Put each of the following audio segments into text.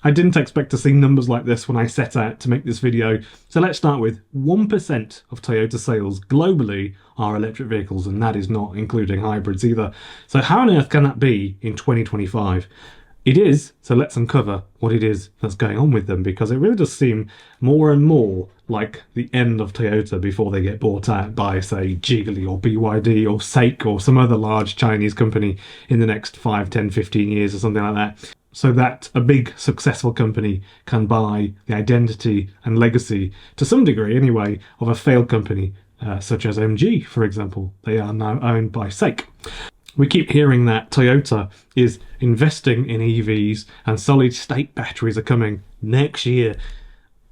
I didn't expect to see numbers like this when I set out to make this video. So let's start with 1% of Toyota sales globally are electric vehicles, and that is not including hybrids either. So how on earth can that be in 2025? It is, so let's uncover what it is that's going on with them, because it really does seem more and more like the end of Toyota before they get bought out by, say, Geely or BYD or SAIC or some other large Chinese company in the next 5, 10, 15 years or something like that. So that a big successful company can buy the identity and legacy, to some degree anyway, of a failed company, such as MG, for example. They are now owned by SAIC. We keep hearing that Toyota is investing in EVs and solid state batteries are coming next year.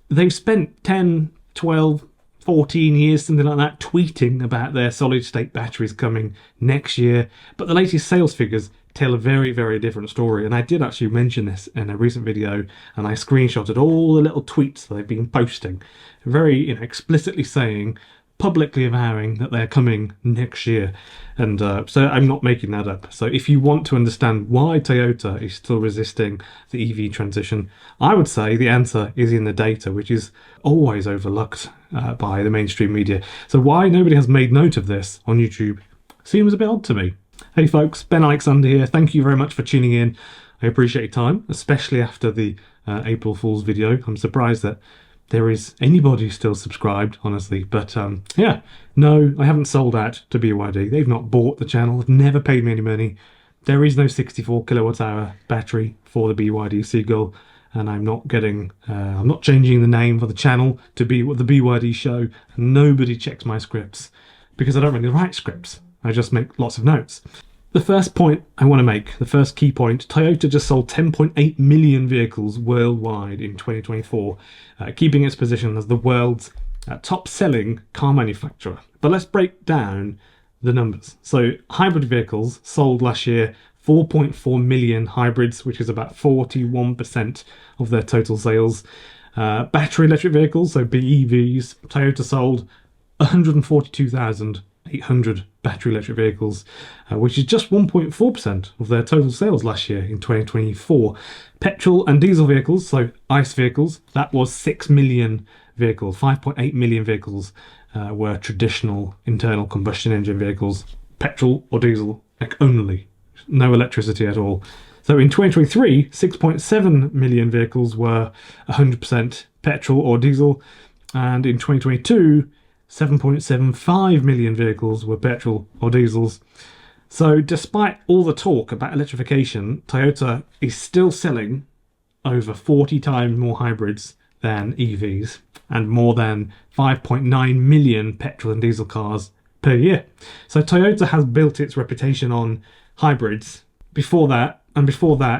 They've spent 10, 12, 14 years, something like that, tweeting about their solid state batteries coming next year. But the latest sales figures tell a very, very different story. And I did actually mention this in a recent video, and I screenshotted all the little tweets that they've been posting, very explicitly saying, publicly avowing that they're coming next year. And so I'm not making that up. So if you want to understand why Toyota is still resisting the EV transition, I would say the answer is in the data, which is always overlooked by the mainstream media. So why nobody has made note of this on YouTube seems a bit odd to me. Hey folks, Ben Alexander here. Thank you very much for tuning in. I appreciate your time, especially after the April Fool's video. I'm surprised that there is anybody still subscribed, honestly. But yeah, no, I haven't sold out to BYD. They've not bought the channel. They've never paid me any money. There is no 64 kilowatt hour battery for the BYD Seagull, and I'm not changing the name for the channel to be the BYD show. Nobody checks my scripts because I don't really write scripts. I just make lots of notes. The first point I want to make, the first key point, Toyota just sold 10.8 million vehicles worldwide in 2024, keeping its position as the world's top-selling car manufacturer. But let's break down the numbers. So hybrid vehicles sold last year, 4.4 million hybrids, which is about 41% of their total sales. Battery electric vehicles, so BEVs, Toyota sold 142,800 battery electric vehicles, which is just 1.4% of their total sales last year in 2024. Petrol and diesel vehicles, so ICE vehicles, that was 6 million vehicles. 5.8 million vehicles were traditional internal combustion engine vehicles, petrol or diesel only, no electricity at all. So in 2023, 6.7 million vehicles were 100% petrol or diesel, and in 2022, 7.75 million vehicles were petrol or diesels. So despite all the talk about electrification, Toyota is still selling over 40 times more hybrids than EVs and more than 5.9 million petrol and diesel cars per year. So Toyota has built its reputation on hybrids. Before that,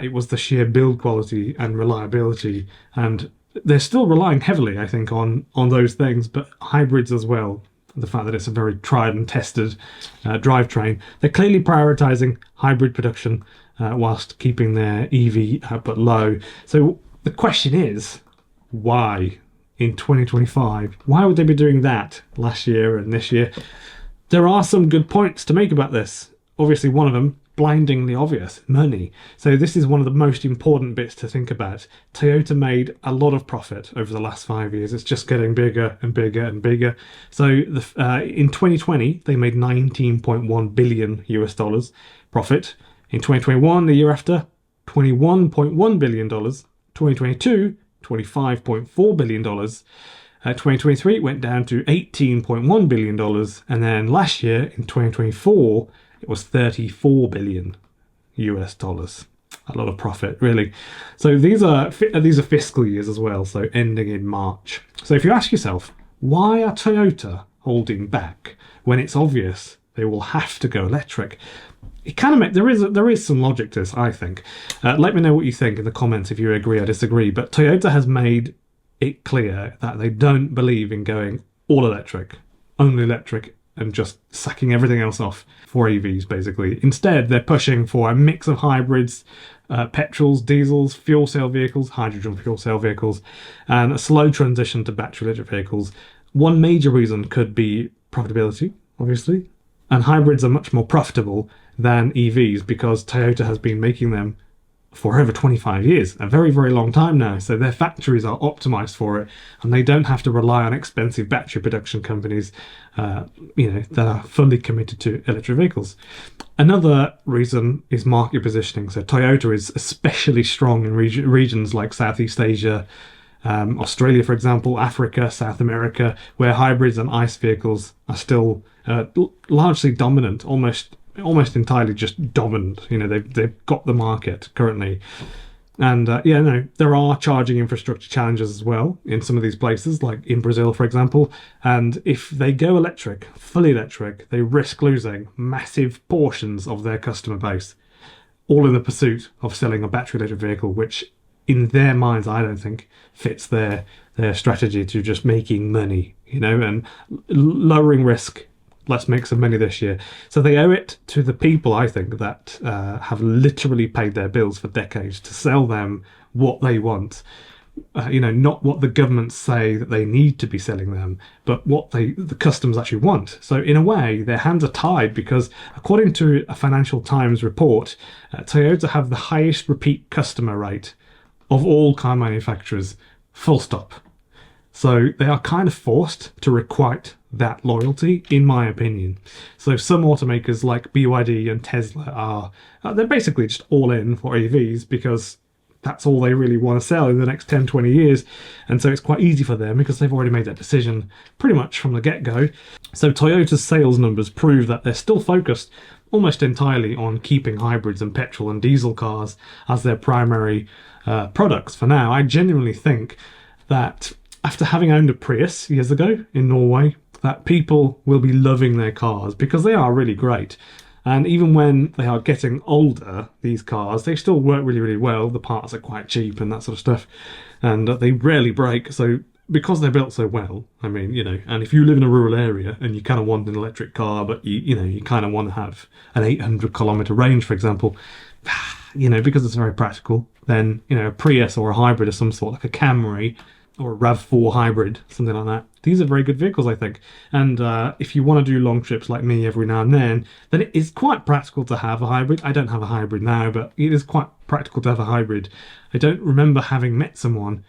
it was the sheer build quality and reliability, and they're still relying heavily, I think, on those things, but hybrids as well. The fact that it's a very tried and tested drivetrain. They're clearly prioritizing hybrid production whilst keeping their EV output low. So the question is, why in 2025? Why would they be doing that last year and this year? There are some good points to make about this. Obviously, one of them, blindingly obvious, money. So this is one of the most important bits to think about. Toyota made a lot of profit over the last 5 years. It's just getting bigger and bigger and bigger. So in 2020, they made $19.1 billion US profit. In 2021, the year after, $21.1 billion. 2022, $25.4 billion. 2023, it went down to $18.1 billion. And then last year, in 2024, it was $34 billion US. A lot of profit, really. So these are fiscal years as well, so ending in March. So if you ask yourself, why are Toyota holding back when it's obvious they will have to go electric? It kind of there is some logic to this, I think. Let me know what you think in the comments if you agree or disagree. But Toyota has made it clear that they don't believe in going all electric, only electric, and just sacking everything else off for EVs, basically. Instead, they're pushing for a mix of hybrids, petrols, diesels, fuel cell vehicles, hydrogen fuel cell vehicles, and a slow transition to battery electric vehicles. One major reason could be profitability, obviously, and hybrids are much more profitable than EVs because Toyota has been making them for over 25 years, a very, very long time now. So their factories are optimized for it, and they don't have to rely on expensive battery production companies, that are fully committed to electric vehicles. Another reason is market positioning. So Toyota is especially strong in regions like Southeast Asia, Australia, for example, Africa, South America, where hybrids and ICE vehicles are still largely dominant, almost entirely just dominant. They've got the market currently. And there are charging infrastructure challenges as well in some of these places, like in Brazil, for example. And if they go electric, fully electric, they risk losing massive portions of their customer base, all in the pursuit of selling a battery electric vehicle, which in their minds, I don't think fits their strategy to just making money, and lowering risk. Let's make some money this year. So they owe it to the people, I think, that have literally paid their bills for decades to sell them what they want. Not what the governments say that they need to be selling them, but what the customers actually want. So in a way, their hands are tied because, according to a Financial Times report, Toyota have the highest repeat customer rate of all car manufacturers, full stop. So they are kind of forced to requite that loyalty, in my opinion. So some automakers like BYD and Tesla they're basically just all in for EVs because that's all they really want to sell in the next 10, 20 years. And so it's quite easy for them because they've already made that decision pretty much from the get-go. So Toyota's sales numbers prove that they're still focused almost entirely on keeping hybrids and petrol and diesel cars as their primary products for now. I genuinely think that after having owned a Prius years ago in Norway, that people will be loving their cars because they are really great. And even when they are getting older, these cars, they still work really, really well. The parts are quite cheap and that sort of stuff. And they rarely break. So because they're built so well, and if you live in a rural area and you kind of want an electric car, but you kind of want to have an 800-kilometer range, for example, because it's very practical, then, a Prius or a hybrid of some sort, like a Camry, or a RAV4 hybrid, something like that. These are very good vehicles, I think. And if you want to do long trips like me every now and then it is quite practical to have a hybrid. I don't have a hybrid now, but it is quite practical to have a hybrid. I don't remember having met someone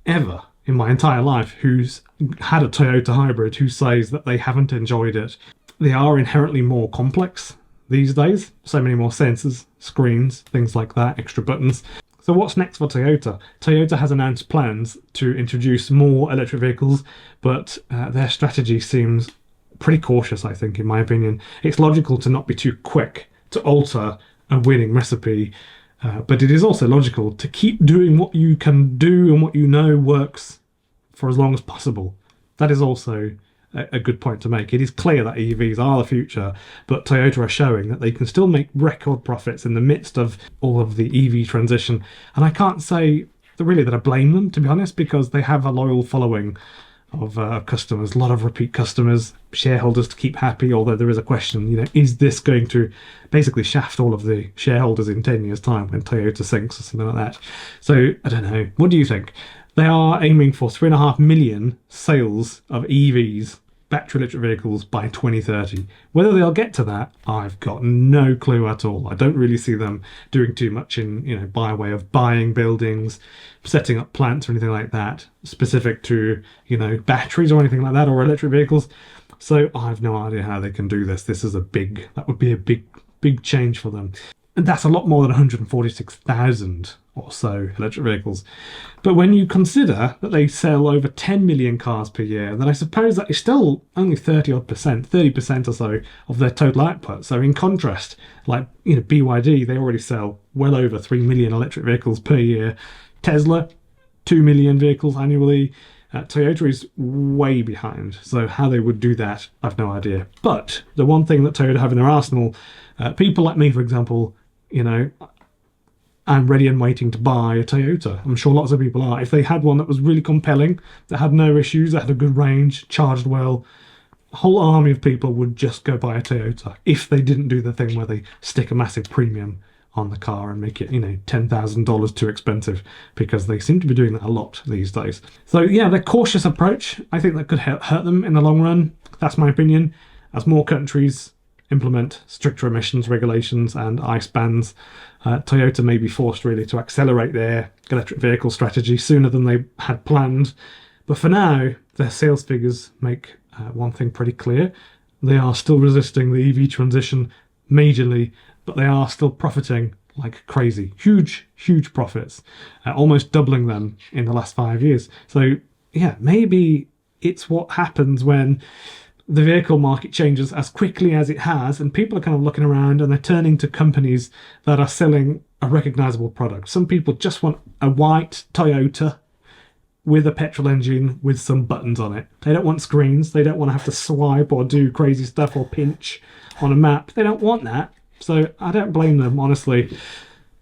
ever in my entire life who's had a Toyota hybrid who says that they haven't enjoyed it. They are inherently more complex these days. So many more sensors, screens, things like that, extra buttons. So what's next for Toyota? Toyota has announced plans to introduce more electric vehicles, but their strategy seems pretty cautious, I think, in my opinion. It's logical to not be too quick to alter a winning recipe, but it is also logical to keep doing what you can do and what you know works for as long as possible. That is also a good point to make. It is clear that EVs are the future, but Toyota are showing that they can still make record profits in the midst of all of the EV transition. And I can't say that I blame them, to be honest, because they have a loyal following of customers, a lot of repeat customers, shareholders to keep happy, although there is a question, is this going to basically shaft all of the shareholders in 10 years' time when Toyota sinks or something like that? So, I don't know. What do you think? They are aiming for 3.5 million sales of EVs, battery electric vehicles, by 2030. Whether they'll get to that, I've got no clue at all. I don't really see them doing too much in, by way of buying buildings, setting up plants or anything like that, specific to, batteries or anything like that, or electric vehicles. So I have no idea how they can do this. That would be a big change for them. And that's a lot more than 146,000 or so electric vehicles. But when you consider that they sell over 10 million cars per year, then I suppose that is still only 30% or so of their total output. So in contrast, like BYD, they already sell well over 3 million electric vehicles per year. Tesla, 2 million vehicles annually. Toyota is way behind. So how they would do that, I've no idea. But the one thing that Toyota have in their arsenal, people like me, for example, I'm ready and waiting to buy a Toyota. I'm sure lots of people are. If they had one that was really compelling, that had no issues, that had a good range, charged well, a whole army of people would just go buy a Toyota if they didn't do the thing where they stick a massive premium on the car and make it, $10,000 too expensive, because they seem to be doing that a lot these days. So yeah, their cautious approach, I think that could hurt them in the long run. That's my opinion. As more countries implement stricter emissions regulations and ICE bans, Toyota may be forced really to accelerate their electric vehicle strategy sooner than they had planned. But for now, their sales figures make one thing pretty clear. They are still resisting the EV transition majorly, but they are still profiting like crazy. Huge, huge profits, almost doubling them in the last 5 years. So yeah, maybe it's what happens when the vehicle market changes as quickly as it has, and people are kind of looking around and they're turning to companies that are selling a recognizable product. Some people just want a white Toyota with a petrol engine with some buttons on it. They don't want screens. They don't want to have to swipe or do crazy stuff or pinch on a map. They don't want that. So I don't blame them, honestly.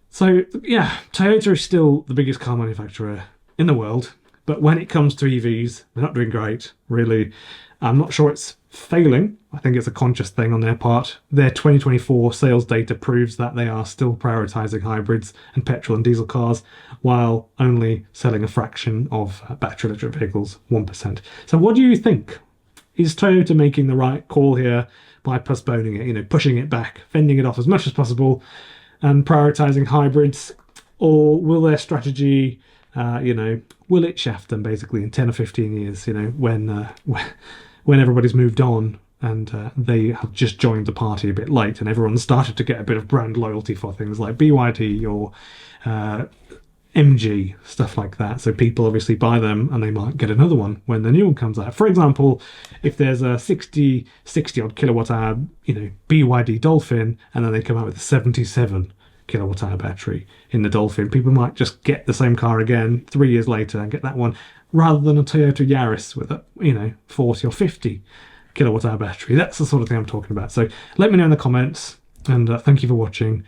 So yeah, Toyota is still the biggest car manufacturer in the world. But when it comes to EVs, they're not doing great, really. I'm not sure it's failing. I think it's a conscious thing on their part. Their 2024 sales data proves that they are still prioritizing hybrids and petrol and diesel cars, while only selling a fraction of battery electric vehicles, 1%. So what do you think? Is Toyota making the right call here by postponing it, pushing it back, fending it off as much as possible, and prioritizing hybrids? Or will their strategy, will it shaft them basically in 10 or 15 years, when everybody's moved on and they have just joined the party a bit late and everyone's started to get a bit of brand loyalty for things like BYD or MG, stuff like that. So people obviously buy them and they might get another one when the new one comes out. For example, if there's a 60 odd kilowatt hour, BYD Dolphin, and then they come out with a 77 kilowatt hour battery in the Dolphin, people might just get the same car again 3 years later and get that one rather than a Toyota Yaris with a 40 or 50 kilowatt hour battery. That's the sort of thing I'm talking about. So let me know in the comments, and thank you for watching.